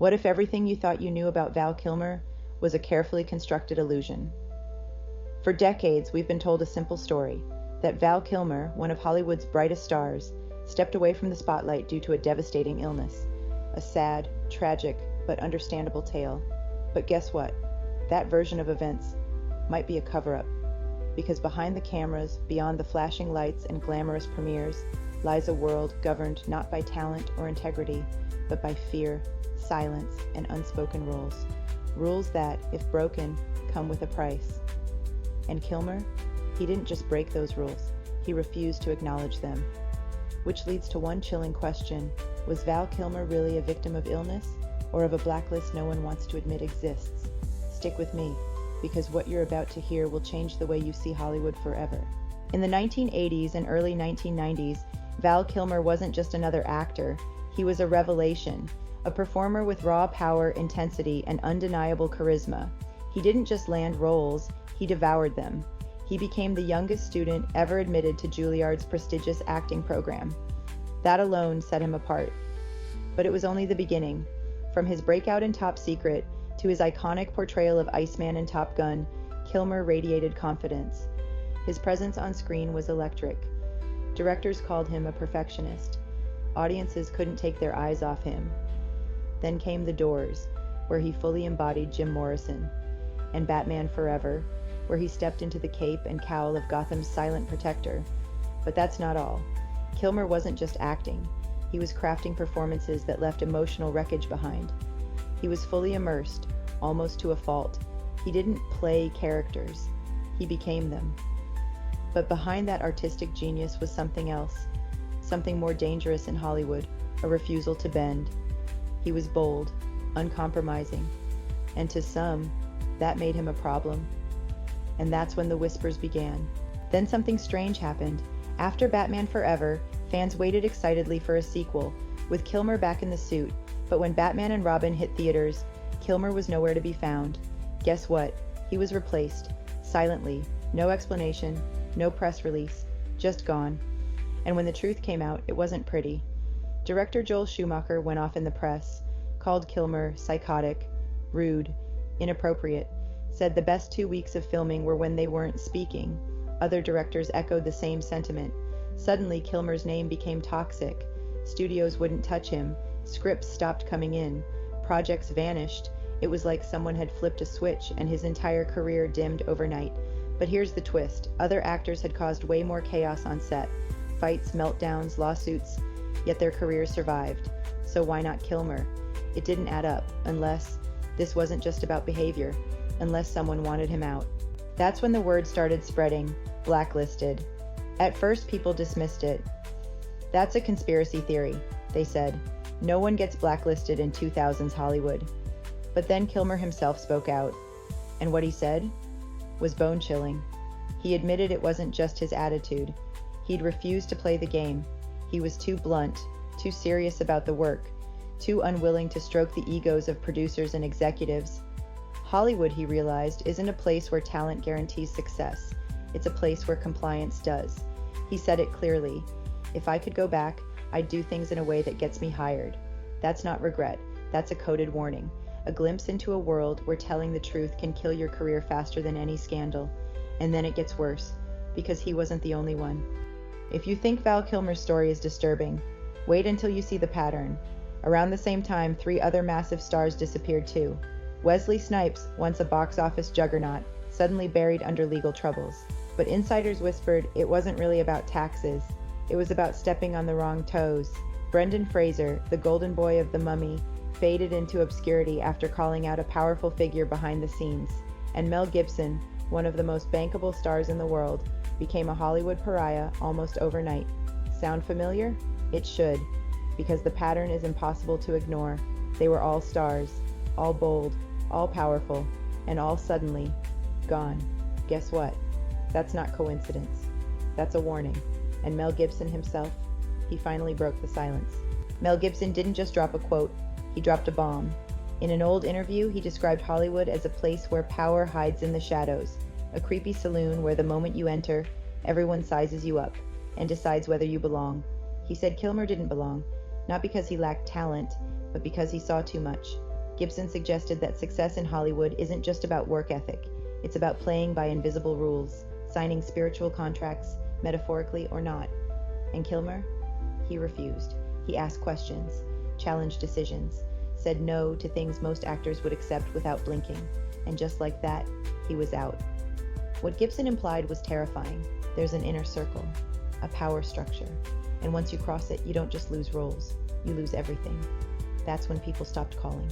What if everything you thought you knew about Val Kilmer was a carefully constructed illusion? For decades, we've been told a simple story, that Val Kilmer, one of Hollywood's brightest stars, stepped away from the spotlight due to a devastating illness. A sad, tragic, but understandable tale. But guess what? That version of events might be a cover-up. Because behind the cameras, beyond the flashing lights and glamorous premieres, lies a world governed not by talent or integrity, but by fear, silence, and unspoken rules. Rules that, if broken, come with a price. And Kilmer? He didn't just break those rules, he refused to acknowledge them. Which leads to one chilling question: was Val Kilmer really a victim of illness, or of a blacklist no one wants to admit exists? Stick with me, because what you're about to hear will change the way you see Hollywood forever. In the 1980s and early 1990s, Val Kilmer wasn't just another actor, he was a revelation, a performer with raw power, intensity, and undeniable charisma. He didn't just land roles, he devoured them. He became the youngest student ever admitted to Juilliard's prestigious acting program. That alone set him apart. But it was only the beginning. From his breakout in Top Secret to his iconic portrayal of Iceman in Top Gun, Kilmer radiated confidence. His presence on screen was electric. Directors called him a perfectionist. Audiences couldn't take their eyes off him. Then came The Doors, where he fully embodied Jim Morrison, and Batman Forever, where he stepped into the cape and cowl of Gotham's silent protector. But that's not all. Kilmer wasn't just acting. He was crafting performances that left emotional wreckage behind. He was fully immersed, almost to a fault. He didn't play characters. He became them. But behind that artistic genius was something else, something more dangerous in Hollywood, a refusal to bend. He was bold, uncompromising, and to some, that made him a problem. And that's when the whispers began. Then something strange happened. After Batman Forever, fans waited excitedly for a sequel, with Kilmer back in the suit. But when Batman and Robin hit theaters, Kilmer was nowhere to be found. Guess what? He was replaced, silently, no explanation, no press release, just gone. And when the truth came out, it wasn't pretty. Director Joel Schumacher went off in the press, called Kilmer psychotic, rude, inappropriate, said the best 2 weeks of filming were when they weren't speaking. Other directors echoed the same sentiment. Suddenly, Kilmer's name became toxic. Studios wouldn't touch him. Scripts stopped coming in. Projects vanished. It was like someone had flipped a switch and his entire career dimmed overnight. But here's the twist. Other actors had caused way more chaos on set. Fights, meltdowns, lawsuits, yet their careers survived. So why not Kilmer? It didn't add up, unless this wasn't just about behavior, unless someone wanted him out. That's when the word started spreading, blacklisted. At first, people dismissed it. That's a conspiracy theory, they said. No one gets blacklisted in 2000s Hollywood. But then Kilmer himself spoke out. And what he said was bone-chilling. He admitted it wasn't just his attitude. He'd refused to play the game. He was too blunt, too serious about the work, too unwilling to stroke the egos of producers and executives. Hollywood, he realized, isn't a place where talent guarantees success. It's a place where compliance does. He said it clearly. If I could go back, I'd do things in a way that gets me hired. That's not regret. That's a coded warning. A glimpse into a world where telling the truth can kill your career faster than any scandal. And then it gets worse, because he wasn't the only one. If you think Val Kilmer's story is disturbing, wait until you see the pattern. Around the same time, 3 other massive stars disappeared too. Wesley Snipes, once a box office juggernaut, suddenly buried under legal troubles. But insiders whispered it wasn't really about taxes. It was about stepping on the wrong toes. Brendan Fraser, the golden boy of The Mummy, faded into obscurity after calling out a powerful figure behind the scenes. And Mel Gibson, one of the most bankable stars in the world, became a Hollywood pariah almost overnight. Sound familiar? It should, because the pattern is impossible to ignore. They were all stars, all bold, all powerful, and all suddenly gone. Guess what? That's not coincidence. That's a warning. And Mel Gibson himself, he finally broke the silence. Mel Gibson didn't just drop a quote, he dropped a bomb. In an old interview, he described Hollywood as a place where power hides in the shadows, a creepy saloon where the moment you enter, everyone sizes you up and decides whether you belong. He said Kilmer didn't belong, not because he lacked talent, but because he saw too much. Gibson suggested that success in Hollywood isn't just about work ethic, it's about playing by invisible rules, signing spiritual contracts, metaphorically or not. And Kilmer? He refused. He asked questions, challenged decisions, said no to things most actors would accept without blinking, and just like that, he was out. What Gibson implied was terrifying. There's an inner circle, a power structure, and once you cross it, you don't just lose roles, you lose everything. That's when people stopped calling.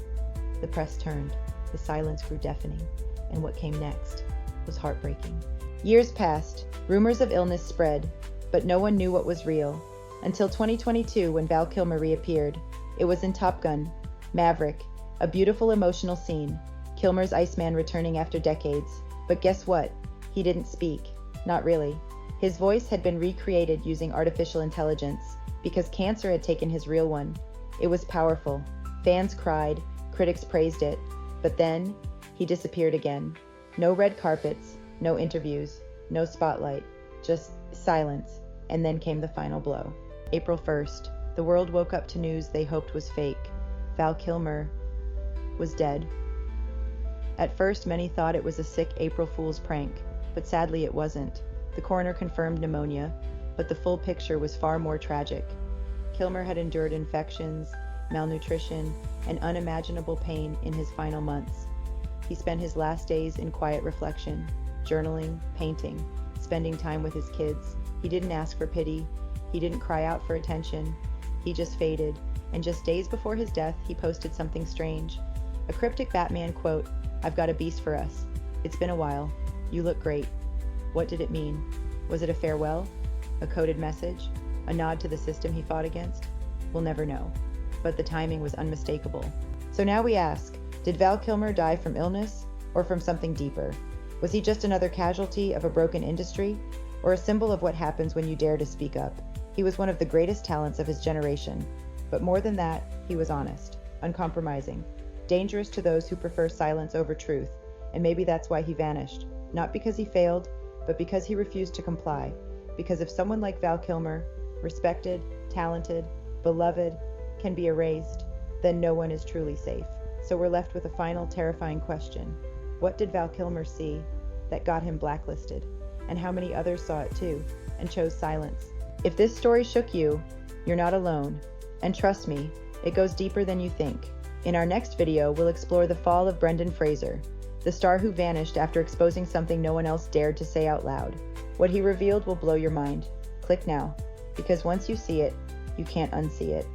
The press turned, the silence grew deafening, and what came next was heartbreaking. Years passed, rumors of illness spread, but no one knew what was real, until 2022 when Val Kilmer reappeared. It was in Top Gun, Maverick, a beautiful emotional scene, Kilmer's Iceman returning after decades. But guess what? He didn't speak. Not really. His voice had been recreated using artificial intelligence, because cancer had taken his real one. It was powerful. Fans cried, critics praised it, but then he disappeared again. No red carpets, no interviews, no spotlight, just silence, and then came the final blow. April 1st, the world woke up to news they hoped was fake. Val Kilmer was dead. At first, many thought it was a sick April Fool's prank, but sadly it wasn't. The coroner confirmed pneumonia, but the full picture was far more tragic. Kilmer had endured infections, malnutrition, and unimaginable pain in his final months. He spent his last days in quiet reflection, journaling, painting, spending time with his kids. He didn't ask for pity. He didn't cry out for attention. He just faded, and just days before his death, he posted something strange. A cryptic Batman quote, "I've got a beast for us. It's been a while. You look great." What did it mean? Was it a farewell? A coded message? A nod to the system he fought against? We'll never know. But the timing was unmistakable. So now we ask, did Val Kilmer die from illness or from something deeper? Was he just another casualty of a broken industry, or a symbol of what happens when you dare to speak up? He was one of the greatest talents of his generation, but more than that, he was honest, uncompromising, dangerous to those who prefer silence over truth, and maybe that's why he vanished. Not because he failed, but because he refused to comply. Because if someone like Val Kilmer, respected, talented, beloved, can be erased, then no one is truly safe. So we're left with a final terrifying question. What did Val Kilmer see that got him blacklisted? And how many others saw it too and chose silence? If this story shook you, you're not alone. And trust me, it goes deeper than you think. In our next video, we'll explore the fall of Brendan Fraser, the star who vanished after exposing something no one else dared to say out loud. What he revealed will blow your mind. Click now, because once you see it, you can't unsee it.